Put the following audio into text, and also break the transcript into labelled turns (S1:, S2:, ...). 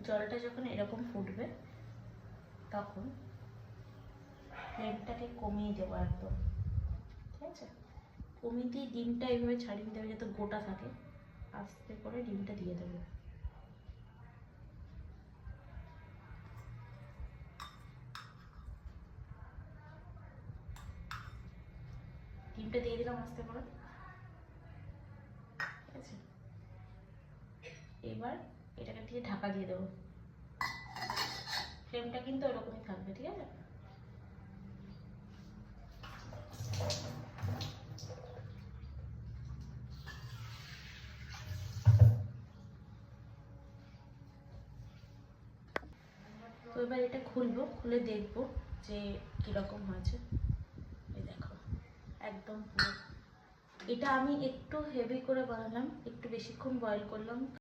S1: জলটা যখন এরকম ফুটবে তখন ফ্লেমটাকে কমিয়ে দেবো একদম, ঠিক আছে? কমিয়ে দিয়ে ডিমটা এইভাবে ছাড়িয়ে দেবে যাতে গোটা থাকে, আস্তে করে ডিমটা দিয়ে দেবো। ডিমটা দিয়ে দিলাম আস্তে করে, ঠিক আছে? এবার এটাকে দিয়ে ঢাকা দিয়ে দেবো। ফ্লেমটা কিন্তু ওরকমই থাকবে, ঠিক আছে? তো এবার এটা খুলবো, খুলে দেখবো যে কীরকম হয়েছে। এই দেখো একদম পুরো। এটা আমি একটু হেভি করে বানালাম, একটু বেশিক্ষণ বয়েল করলাম।